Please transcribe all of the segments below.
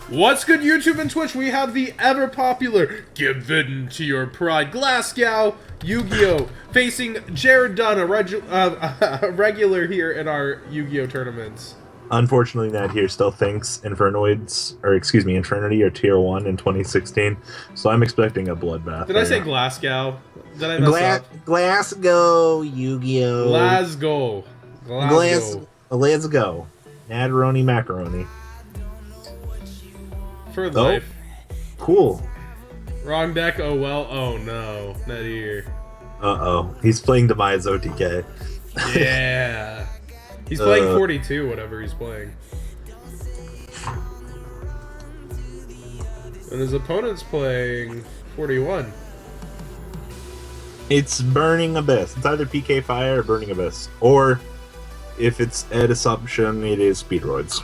What's good, YouTube and Twitch? We have the ever popular Give In to Your Pride GlasgowYGO facing Jerrod Dunn, a regular here in our Yu-Gi-Oh tournaments. Unfortunately, Nadhir still thinks Infernity are tier 1 in 2016, so I'm expecting a bloodbath. Did I say Glasgow? Did I mess up? GlasgowYGO. Glasgow. Let's go. Nadaroni macaroni. For life. Cool. Wrong deck, oh well, oh no. Nadhir. Uh-oh. He's playing Demise OTK. Yeah. He's playing 42, whatever he's playing. And his opponent's playing 41. It's Burning Abyss. It's either PK Fire or Burning Abyss. Or, if it's Ed Assumption, it is Speedroids.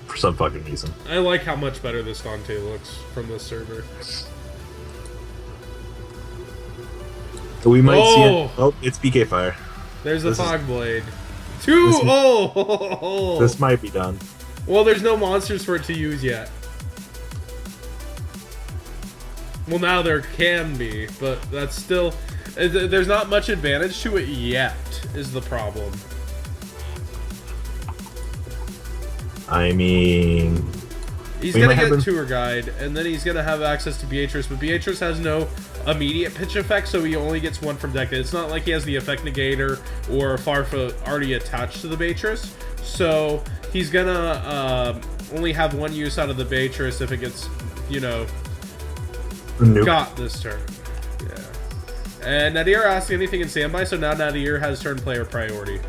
For some fucking reason. I like how much better this Dante looks from this server. We might see it. Oh, it's PK Fire. There's the Fog Blade. Oh! This might be done. Well, there's no monsters for it to use yet. Well, now there can be, but that's still... There's not much advantage to it yet, is the problem. I mean... He's gonna get Tour Guide, and then he's gonna have access to Beatrice, but Beatrice has no immediate pitch effect, so he only gets one from deck. It's not like he has the Effect Negator or Farfa already attached to the Beatrice, so he's gonna only have one use out of the Beatrice if it gets, you know, got this turn. Yeah. And Nadhir asked anything in standby, so now Nadhir has turn player priority.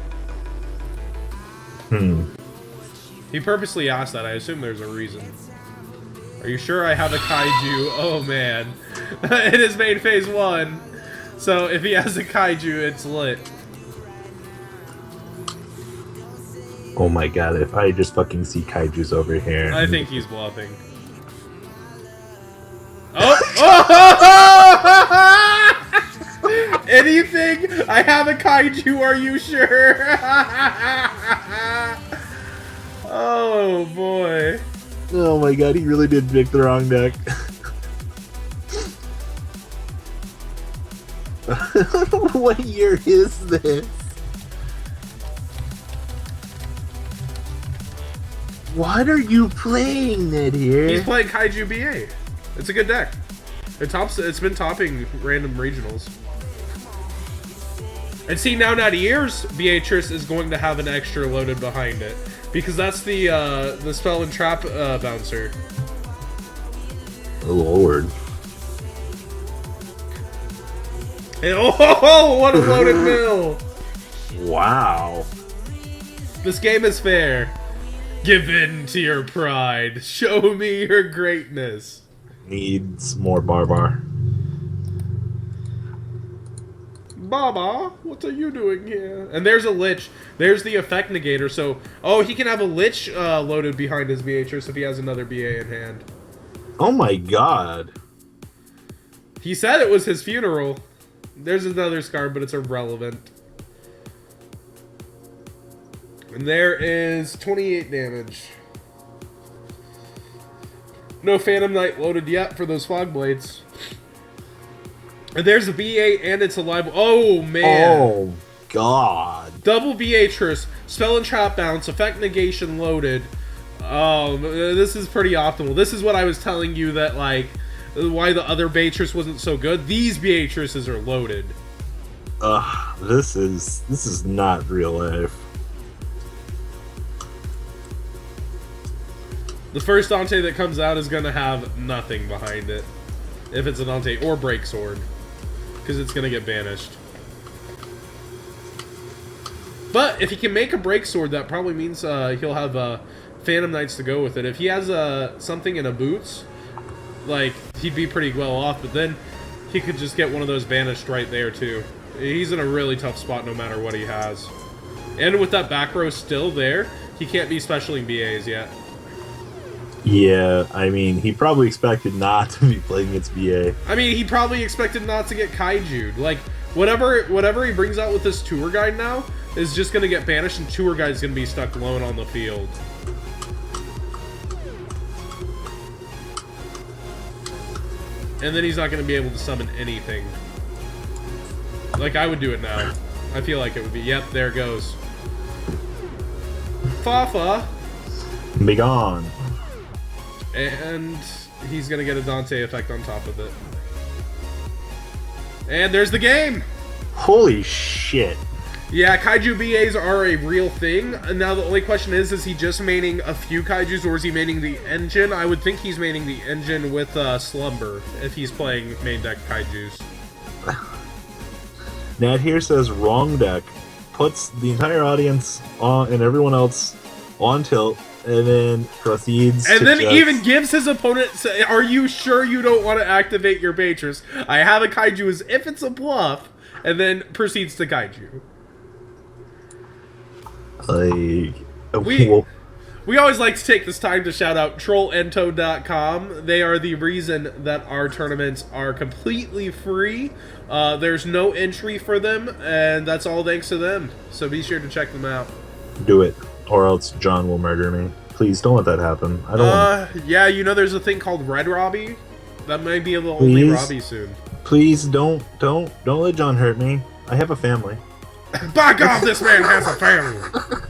He purposely asked that. I assume there's a reason. Are you sure I have a Kaiju? Oh man. It is main phase 1. So if he has a Kaiju, it's lit. Oh my god, if I just fucking see Kaijus over here. I think he's bluffing. Anything? I have a Kaiju, are you sure? Oh boy. Oh my god, he really did pick the wrong deck. What year is this? What are you playing, Nadhir? He's playing Kaiju BA. It's a good deck. It's been topping random regionals. And see, now Nadhir's Beatrice is going to have an extra loaded behind it. Because that's the Spell and Trap bouncer. Oh lord. And, oh, what a loaded mill! Wow. This game is fair. Give in to your pride. Show me your greatness. Needs more Barbar. Baba, what are you doing here? And there's a Lich. There's the Effect Negator. So, oh, he can have a Lich loaded behind his Beatrice if he has another BA in hand. Oh my god. He said it was his funeral. There's another scar, but it's irrelevant. And there is 28 damage. No Phantom Knight loaded yet for those Fog Blades. And there's a BA and it's a live. Oh man. Oh god. Double Beatrice, Spell and Trap bounce, Effect Negation loaded. Oh, this is pretty optimal. This is what I was telling you that, like, why the other Beatrice wasn't so good. These Beatrices are loaded. This is not real life. The first Dante that comes out is gonna have nothing behind it. If it's a Dante or Break Sword. Because it's gonna get banished. But if he can make a Break Sword, that probably means he'll have Phantom Knights to go with it. If he has something in a Boots, like, he'd be pretty well off, but then he could just get one of those banished right there too. He's in a really tough spot no matter what he has. And with that back row still there, he can't be specialing BAs yet. Yeah, I mean, he probably expected not to be playing against BA. I mean, he probably expected not to get Kaiju'd. Like, whatever he brings out with this Tour Guide now is just going to get banished, and Tour Guide's going to be stuck alone on the field. And then he's not going to be able to summon anything. Like, I would do it now. I feel like it would be. Yep, there it goes. Fafa. Be gone. And he's going to get a Dante effect on top of it. And there's the game! Holy shit. Yeah, Kaiju BAs are a real thing. And now the only question is he just maining a few Kaijus or is he maining the engine? I would think he's maining the engine with Slumber if he's playing main deck Kaijus. Nadhir says wrong deck, puts the entire audience on and everyone else on tilt, and then proceeds and to then just... even gives his opponent, are you sure you don't want to activate your Beatrice? I have a Kaiju as if it's a bluff, and then proceeds to Kaiju. We always like to take this time to shout out TrollEnto.com. They are the reason that our tournaments are completely free. There's no entry for them, and that's all thanks to them. So be sure to check them out. Do it, or else John will murder me. Please don't let that happen. I don't want... Yeah, you know there's a thing called Red Robbie? That might be the only Robbie soon. Please don't let John hurt me. I have a family. By God, this man has a family!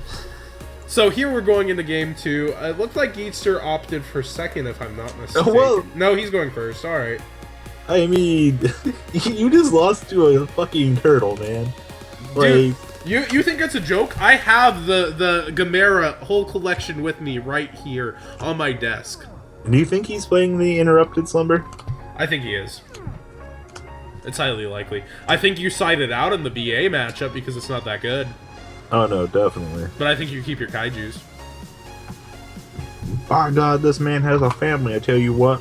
So here we're going into game 2. It looked like Geetster opted for second, if I'm not mistaken. Whoa. No, he's going first. All right. I mean, you just lost to a fucking turtle, man. Like, dude, you think it's a joke? I have the Gamera whole collection with me right here on my desk. Do you think he's playing the Interrupted Slumber? I think he is. It's highly likely. I think you sided out in the BA matchup because it's not that good. Oh no, definitely. But I think you keep your Kaijus. By God, this man has a family, I tell you what.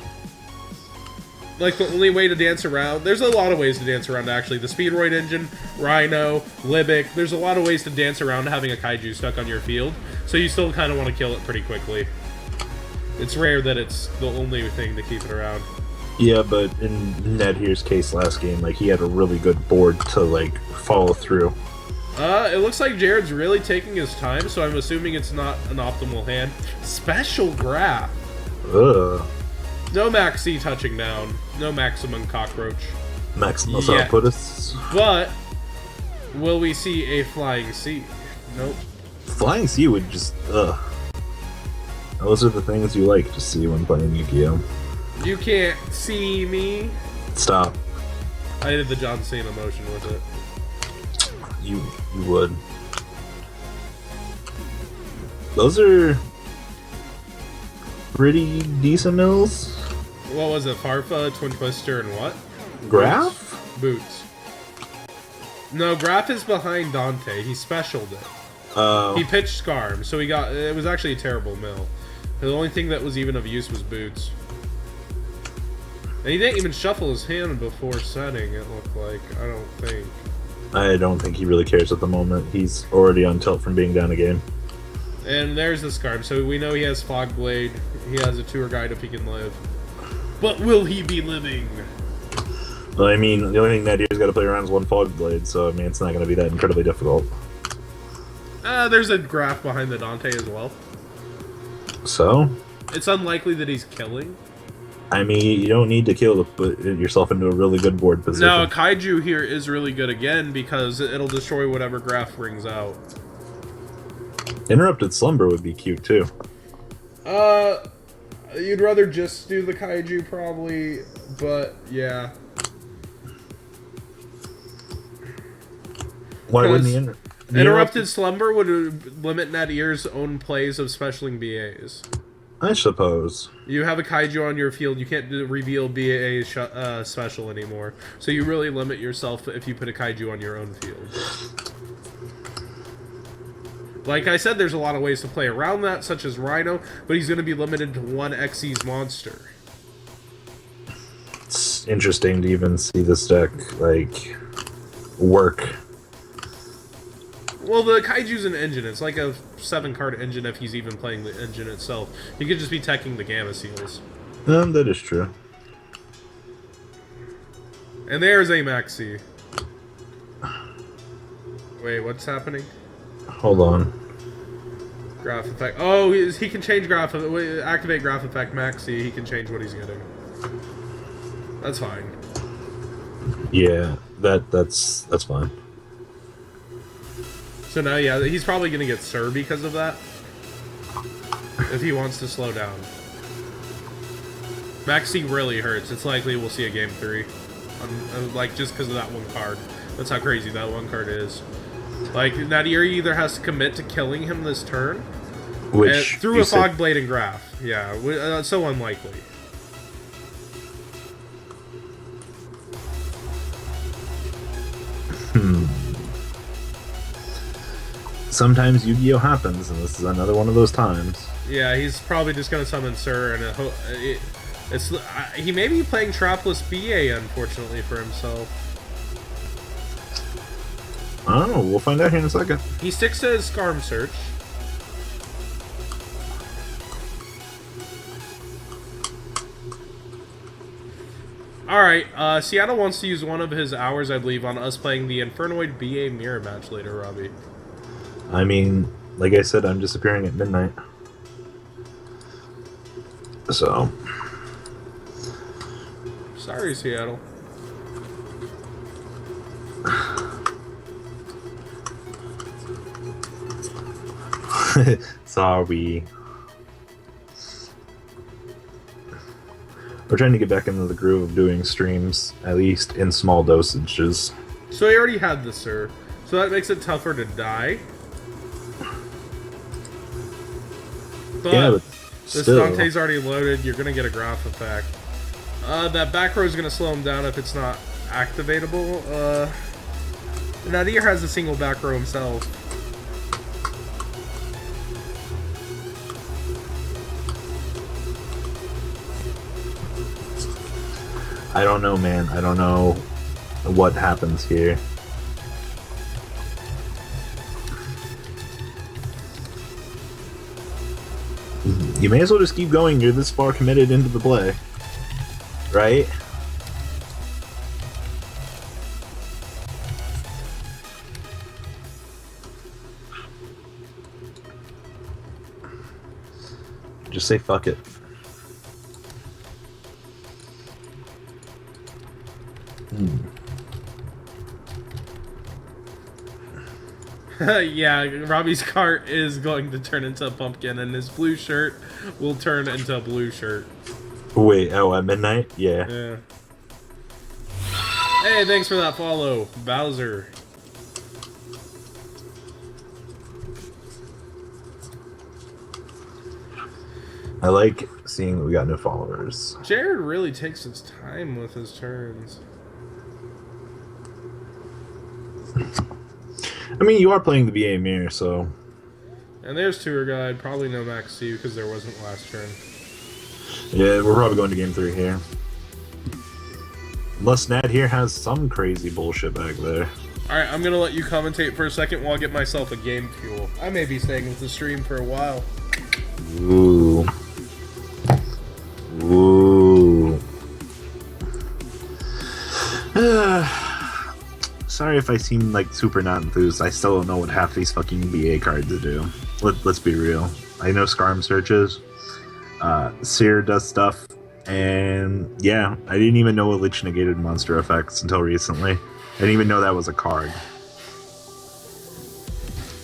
Like, the only way to dance around... There's a lot of ways to dance around, actually. The Speedroid engine, Rhino, Libic. There's a lot of ways to dance around having a Kaiju stuck on your field. So you still kind of want to kill it pretty quickly. It's rare that it's the only thing to keep it around. Yeah, but in Nadhir's case last game, like, he had a really good board to, like, follow through. It looks like Jerrod's really taking his time, so I'm assuming it's not an optimal hand. Special Graph. Ugh. No Maxi touching down. No Maximum Cockroach. Maximus Outputus. But, will we see a Flying Sea? Nope. Flying Sea would just, ugh. Those are the things you like to see when playing Yu-Gi-Oh! You can't see me. Stop. I did the John Cena motion with it. You would. Those are pretty decent mills. What was it? Farfa, Twin Twister, and what? Graph? Boots. No, Graph is behind Dante. He specialed it. Oh. He pitched Scarm, so he got... It was actually a terrible mill. The only thing that was even of use was Boots. And he didn't even shuffle his hand before setting, it looked like. I don't think he really cares at the moment. He's already on tilt from being down a game. And there's the Scarm. So we know he has Fog Blade. He has a Tour Guide if he can live. But will he be living? Well, I mean, the only thing that he's got to play around is one Fog Blade, so I mean, it's not going to be that incredibly difficult. There's a Graph behind the Dante as well. So? It's unlikely that he's killing. I mean, you don't need to kill to put yourself into a really good board position. No, Kaiju here is really good again because it'll destroy whatever Graph brings out. Interrupted Slumber would be cute too. You'd rather just do the Kaiju probably, but yeah. Why wouldn't the Interrupted Slumber would limit Nadhir's own plays of specialing BAs. I suppose. You have a Kaiju on your field, you can't reveal BA special anymore. So you really limit yourself if you put a Kaiju on your own field. Like I said, there's a lot of ways to play around that, such as Rhino, but he's going to be limited to one Xyz monster. It's interesting to even see this deck, like, work. Well, the Kaiju's an engine. It's like a 7-card engine if he's even playing the engine itself. He could just be teching the Gamma Seals. That is true. And there's a Maxi. Wait, what's happening? Hold on. Graph effect. Oh, he can change graph. Activate graph effect Maxi. He can change what he's getting. That's fine. Yeah, that's fine. So now, yeah, he's probably going to get Sir because of that. If he wants to slow down. Maxi really hurts. It's likely we'll see a game 3. Like, just because of that one card. That's how crazy that one card is. Like, Nadhir either has to commit to killing him this turn, which through a Fog Blade and Graph. Yeah, so unlikely. Sometimes Yu-Gi-Oh happens, and this is another one of those times. Yeah, he's probably just going to summon Sir, and he may be playing Trapless BA, unfortunately, for himself. I don't know. We'll find out here in a second. He sticks to his Scarm Search. Alright, Seattle wants to use one of his hours, I believe, on us playing the Infernoid BA mirror match later, Robbie. I mean, like I said, I'm disappearing at midnight. So. Sorry, Seattle. Sorry. We're trying to get back into the groove of doing streams, at least in small dosages. So he already had this, Sir. So that makes it tougher to die. But, yeah, but this still. Dante's already loaded. You're going to get a graph effect. That back row is going to slow him down if it's not activatable. Nadhir has a single back row himself. I don't know, man. I don't know what happens here. You may as well just keep going. You're this far committed into the play. Right? Just say fuck it. Yeah, Robbie's cart is going to turn into a pumpkin, and his blue shirt will turn into a blue shirt. Wait, oh, at midnight? Yeah. Yeah. Hey, thanks for that follow, Bowser. I like seeing that we got new followers. Jerrod really takes his time with his turns. I mean, you are playing the BA mirror, so... And there's Tour Guide. Probably no Max C because there wasn't last turn. Yeah, we're probably going to game 3 here. Unless Nadhir has some crazy bullshit back there. Alright, I'm going to let you commentate for a second while I get myself a game fuel. I may be staying with the stream for a while. Ooh. Ooh. Sorry if I seem like super not enthused. I still don't know what half these fucking BA cards do. Let's be real. I know Scarm searches. Seer does stuff. And yeah, I didn't even know Lich negated monster effects until recently. I didn't even know that was a card.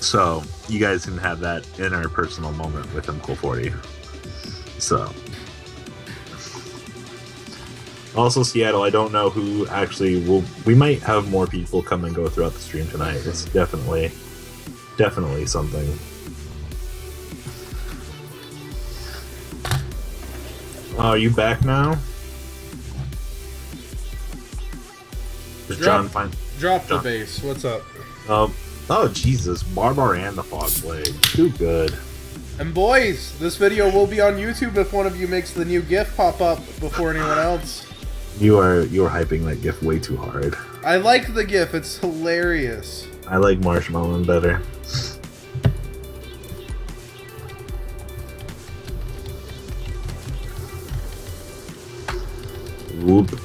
So, you guys can have that interpersonal moment with MCool40. So. Also, Seattle, I don't know who actually will... We might have more people come and go throughout the stream tonight. It's definitely something. Oh, are you back now? Drop the base. What's up? Oh, Jesus. Barbar and the Fog Blade. Too good. And boys, this video will be on YouTube if one of you makes the new GIF pop up before anyone else. You're hyping that GIF way too hard. I like the GIF. It's hilarious. I like Marshmallow better. Whoop.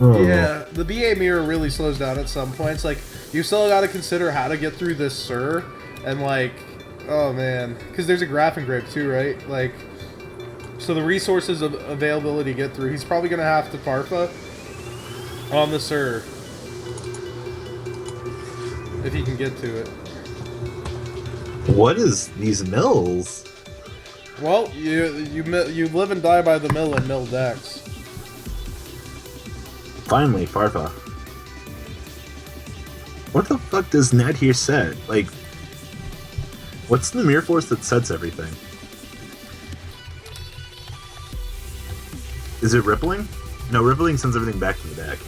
Oh. Yeah, the BA mirror really slows down at some points. Like, you still got to consider how to get through this Sir, and like, Oh man, because there's a graph engrave too, right? Like, so the resources of availability get through. He's probably gonna have to Farfa on the Sir if he can get to it. What is these mills? Well, you live and die by the mill and mill decks. Finally, Farfa. What the fuck does Nadhir set? Like, what's the mirror force that sets everything? Is it rippling? No, rippling sends everything back to the deck.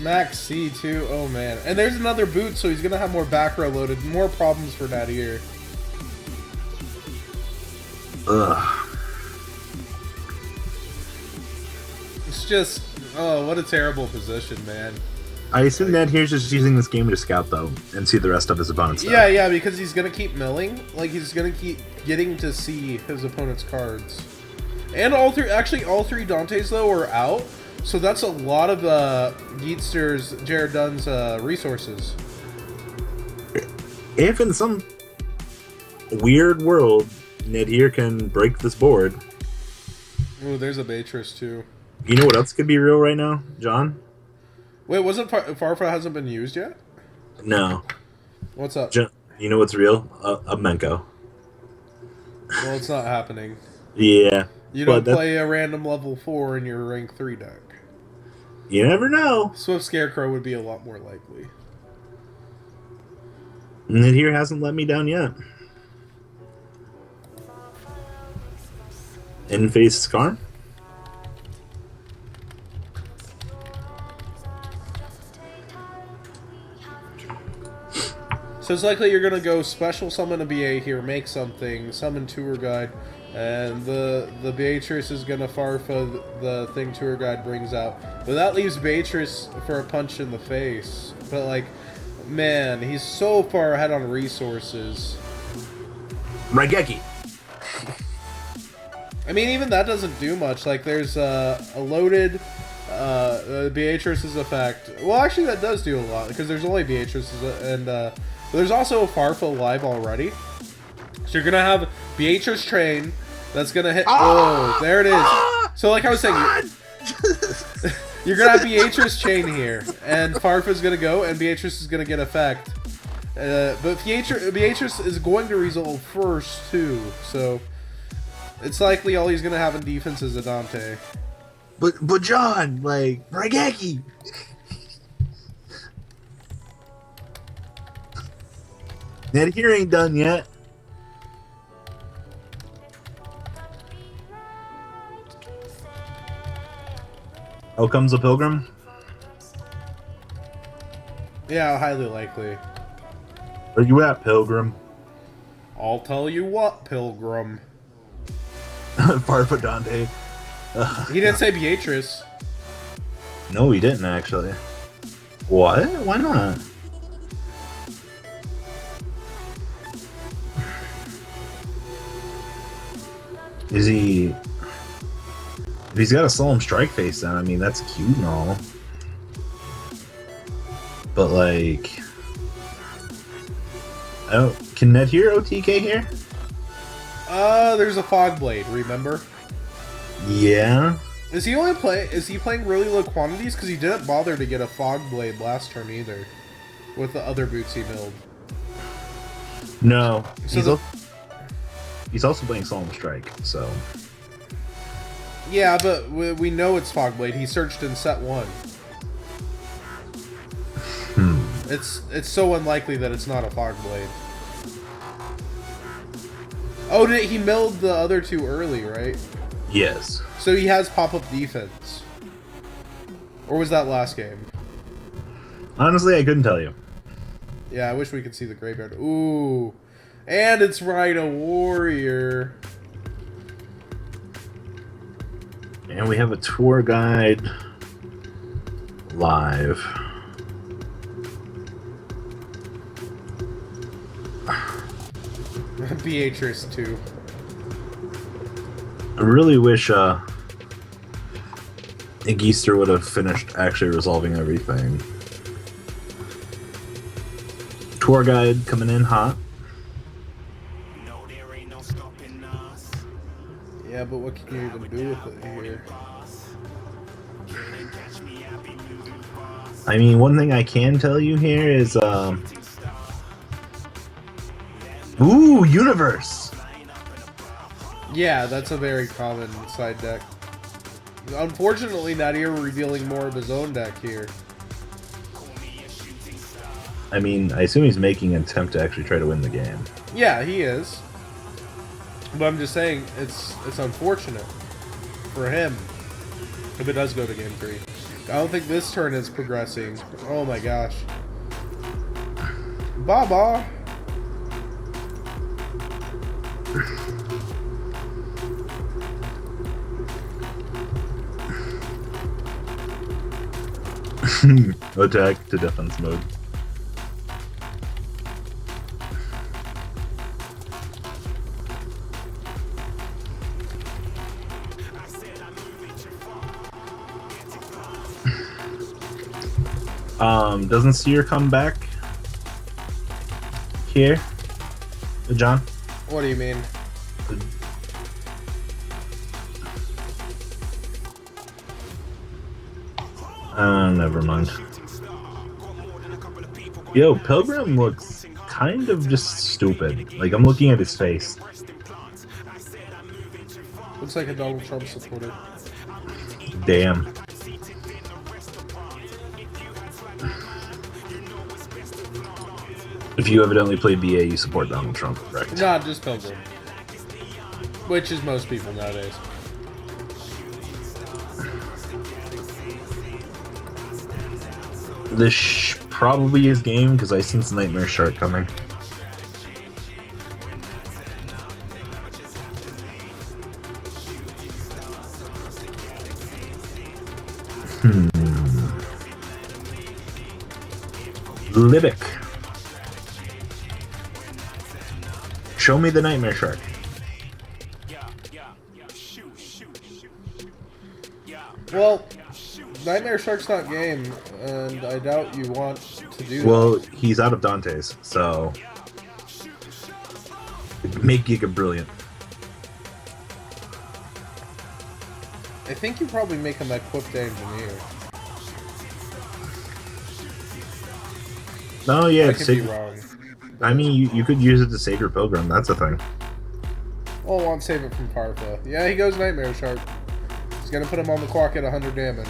Max C too. Oh man, and there's another boot, so he's gonna have more back row loaded. More problems for Nadhir. Ugh. It's just, oh, what a terrible position, man. I assume Nadhir's just using this game to scout though, and see the rest of his opponent's stuff. Yeah, because he's gonna keep milling. Like he's gonna keep getting to see his opponent's cards. And all three Dantes though are out. So that's a lot of Geetster's, Jerrod Dunn's resources. If in some weird world Nadhir can break this board. Ooh, there's a Beatrice too. You know what else could be real right now, John? Wait, wasn't Farfa hasn't been used yet? No. What's up? You know what's real? A Menko. Well, it's not happening. Yeah. You don't play a random level 4 in your rank 3 deck. You never know. Swift Scarecrow would be a lot more likely. Nadhir hasn't let me down yet. In-face Skarm? So it's likely you're going to go special summon a BA here, make something, summon Tour Guide, and the Beatrice is going to Farfa the thing Tour Guide brings out. But that leaves Beatrice for a punch in the face. But, like, man, he's so far ahead on resources. Raigeki! I mean, even that doesn't do much. Like, there's a loaded Beatrice's effect. Well, actually, that does do a lot, because there's only Beatrice's, and there's also a Farfa live already. So you're going to have Beatrice Train that's going to hit... Oh, there it is. So like I was saying, you're going to have Beatrice Chain here, and Farfa's going to go, and Beatrice is going to get effect. But Beatrice is going to resolve first, too, so... It's likely all he's going to have in defense is a Dante. But John, like, Raigeki! Nadhir ain't done yet. Oh, comes a Pilgrim? Yeah, highly likely. Where you at, Pilgrim? I'll tell you what, Pilgrim. Farfa Dante. He didn't say Beatrice. No, he didn't, actually. What? Why not? Is he... If he's got a Solemn Strike face down, I mean, that's cute and all. But, like... Oh, can Nadhir OTK here? There's a Fog Blade, remember? Yeah. Is he playing really low quantities? Because he didn't bother to get a Fog Blade last turn either. With the other boots he milled. No. So he's also playing Solemn Strike, so... Yeah, but we know it's Fog Blade. He searched in set 1. It's so unlikely that it's not a Fog Blade. Oh, he milled the other two early, right? Yes. So he has pop-up defense. Or was that last game? Honestly, I couldn't tell you. Yeah, I wish we could see the graveyard. Ooh. And it's Rhino Warrior. And we have a tour guide live. Beatrice too. I really wish Geester would have finished actually resolving everything. Tour guide coming in hot. Yeah, but what can you even do with it here? I mean, one thing I can tell you here is, ooh, Universe! Yeah, that's a very common side deck. Unfortunately, Nadhir revealing more of his own deck here. I mean, I assume he's making an attempt to actually try to win the game. Yeah, he is. But I'm just saying, it's unfortunate for him if it does go to game 3. I don't think this turn is progressing. Oh my gosh. Baba! Attack to defense mode. Doesn't Seer come back here, John? What do you mean? Never mind. Yo, Pilgrim looks kind of just stupid. Like, I'm looking at his face. Looks like a Donald Trump supporter. Damn. If you evidently play BA, you support Donald Trump, correct? Not just Pilgrim. Which is most people nowadays. This probably is game, because I sense Nightmare Shark coming. Libic. Show me the Nightmare Shark. Well, Nightmare Shark's not game, and I doubt you want to do that. Well, he's out of Dante's, so make Giga brilliant. I think you probably make him equipped engineer. No, yeah, I could be wrong. I mean, you could use it to save your Pilgrim. That's a thing. Oh, I want to save it from Parfa. Yeah, he goes Nightmare Shark. He's gonna put him on the clock at 100 damage.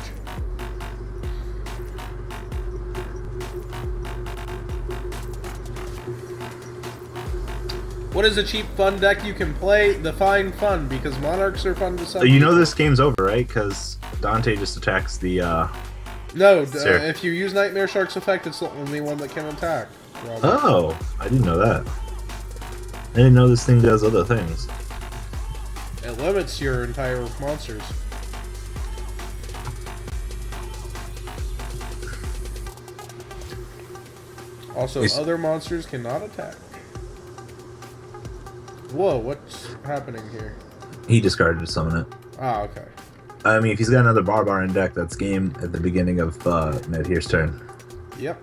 What is a cheap fun deck you can play? Define fun, because Monarchs are fun to some You know people. this game's over, right? Because Dante just attacks the, No, if you use Nightmare Shark's effect, it's the only one that can attack. Robert. Oh, I didn't know that. I didn't know this thing does other things. It limits your entire monsters. Also, other monsters cannot attack. Whoa, what's happening here? He discarded to summon it. Ah, okay. I mean, if he's got another Barbar in deck, that's game at the beginning of Nadhir's turn. Yep.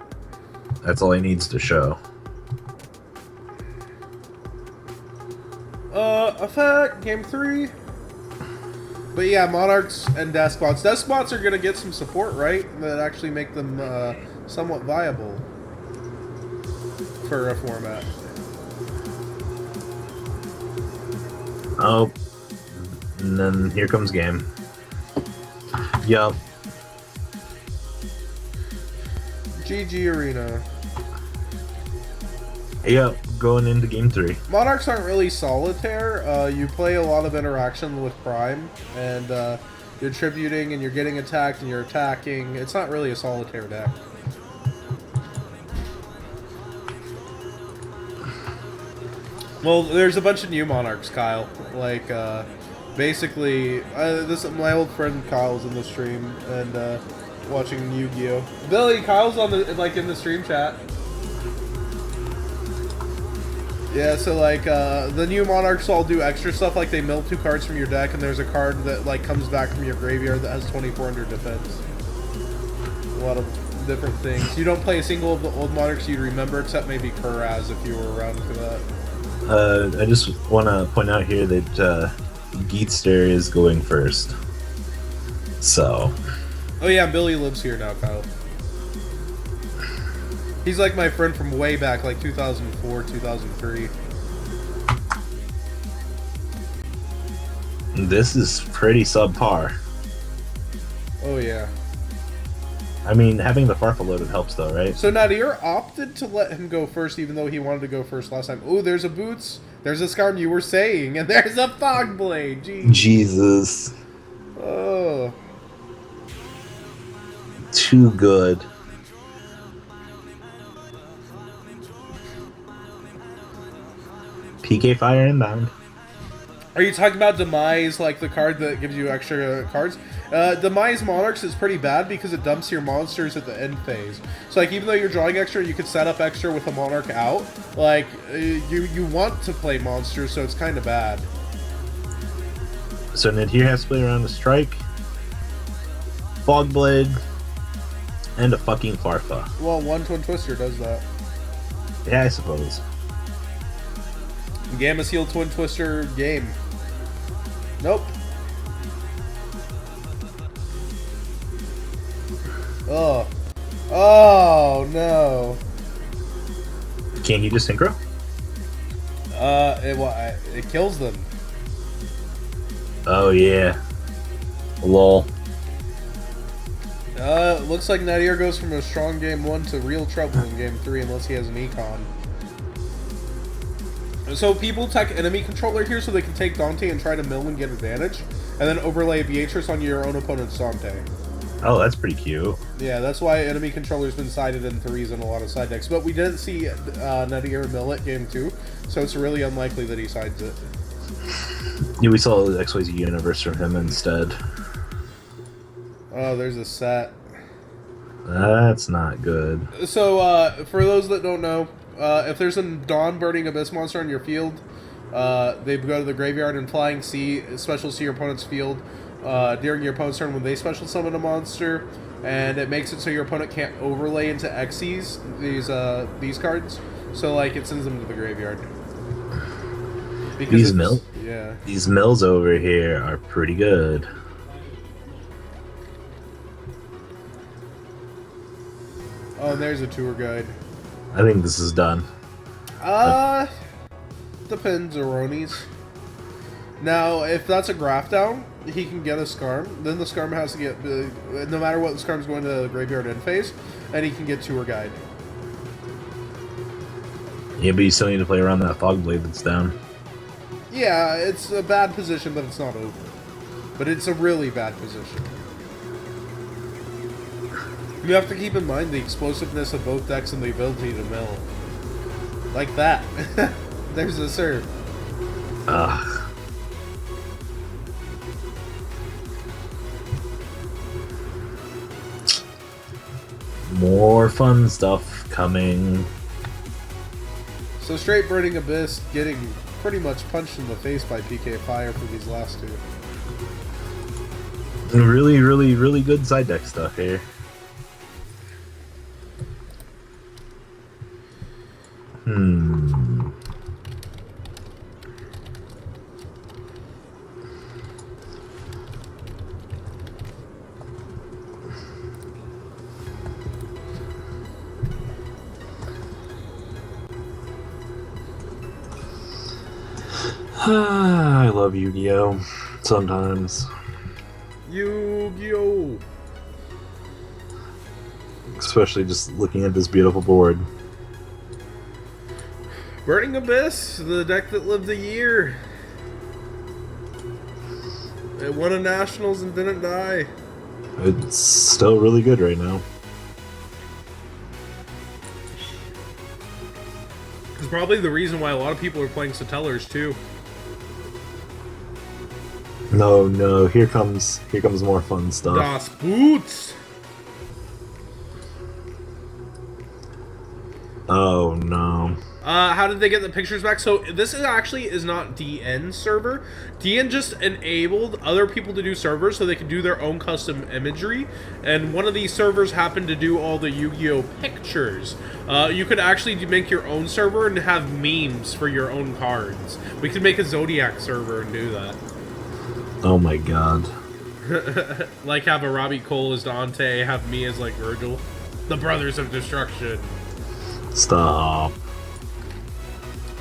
That's all he needs to show. Effect, game 3. But yeah, Monarchs and Despots. Despots are gonna get some support, right? That actually make them somewhat viable for a format. Oh, and then here comes game. Yup. GG Arena. Yep, going into game 3. Monarchs aren't really solitaire. You play a lot of interaction with Prime, and you're tributing and you're getting attacked and you're attacking. It's not really a solitaire deck. Well, there's a bunch of new Monarchs, Kyle. Like, basically, my old friend Kyle's in the stream and watching Yu-Gi-Oh. Billy, Kyle's on the in the stream chat. Yeah, so like the new Monarchs all do extra stuff, like they mill 2 cards from your deck, and there's a card that like comes back from your graveyard that has 2400 defense. A lot of different things. You don't play a single of the old Monarchs you'd remember, except maybe Kuraz if you were around for that. I just want to point out here that Geetster is going first. So. Oh yeah, Billy lives here now, Kyle. He's like my friend from way back, like 2004, 2003. This is pretty subpar. Oh yeah. I mean, having the Farfa loaded helps though, right? So Nadhir opted to let him go first, even though he wanted to go first last time. Oh, there's a Boots, there's a Scarm you were saying, and there's a Fog Blade. Jeez. Jesus. Oh. Too good. PK Fire inbound. Are you talking about Demise, like the card that gives you extra cards? Demise Monarchs is pretty bad because it dumps your monsters at the end phase. So like even though you're drawing extra, you could set up extra with a Monarch out. Like you want to play monsters, so it's kind of bad. So Nadhir has to play around a Strike, Fog Blade, and a fucking Farfa. Well, one Twin Twister does that. Yeah, I suppose. Gamma Seal Twin Twister game. Nope. Oh. Oh, no. Can't he just synchro? It kills them. Oh, yeah. Lol. Looks like Nadhir goes from a strong game 1 to real trouble in game 3 unless he has an econ. So people tech enemy controller here so they can take Dante and try to mill and get advantage, and then overlay Beatrice on your own opponent's Dante. Oh, that's pretty cute. Yeah, that's why enemy controller's been sided in 3s in a lot of side decks. But we didn't see Nadhir mill it game 2, so it's really unlikely that he sides it. Yeah, we saw XYZ Universe from him instead. Oh, there's a set. That's not good. So, for those that don't know, if there's a Dawn Burning Abyss monster on your field, they go to the graveyard and Flying Sea specials to your opponent's field during your opponent's turn when they special summon a monster, and it makes it so your opponent can't overlay into Xyz these cards. So, like, it sends them to the graveyard. Because these mills over here are pretty good. Oh, and there's a tour guide. I think this is done. Depends, Aronis. Now, if that's a graph down, he can get a Scarm. Then the Scarm has to get, no matter what, the Scarm's going to the graveyard end phase, and he can get tour guide. Yeah, but you still need to play around that Fog Blade that's down. Yeah, it's a bad position, but it's not over. But it's a really bad position. You have to keep in mind the explosiveness of both decks and the ability to mill. Like that. There's a serve. Ugh. More fun stuff coming. So straight Burning Abyss getting pretty much punched in the face by PK Fire for these last two. Really, really, really good side deck stuff here. I love Yu-Gi-Oh! Sometimes. Yu-Gi-Oh! Especially just looking at this beautiful board. Burning Abyss, the deck that lived a year. It won a Nationals and didn't die. It's still really good right now. It's probably the reason why a lot of people are playing Satellars too. No, here comes more fun stuff. Das Boots! Oh no. How did they get the pictures back? So this is not DN's server. DN just enabled other people to do servers so they could do their own custom imagery. And one of these servers happened to do all the Yu-Gi-Oh pictures. You could actually make your own server and have memes for your own cards. We could make a Zodiac server and do that. Oh my god. Like have a Robbie Cole as Dante, have me as like Virgil. The Brothers of Destruction. Stop.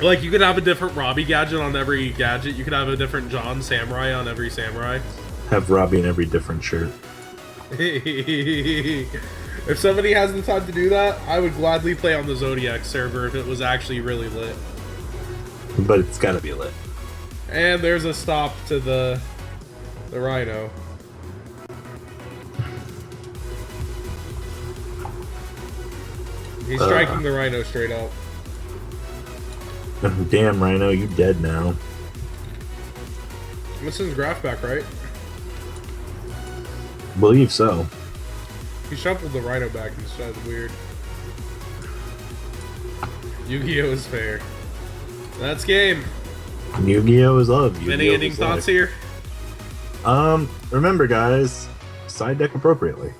Like, you could have a different Robbie gadget on every gadget. You could have a different John Samurai on every Samurai. Have Robbie in every different shirt. If somebody has the time to do that, I would gladly play on the Zodiac server if it was actually really lit. But it's gotta be lit. And there's a stop to the Rhino. He's striking the Rhino straight up. Damn, Rhino, you dead now. This is Graph back, right? Believe so. He shuffled the Rhino back instead. Weird. Yu-Gi-Oh is fair. That's game. Yu-Gi-Oh is love. Yu-Gi-Oh Any ending thoughts here? Remember, guys, side deck appropriately.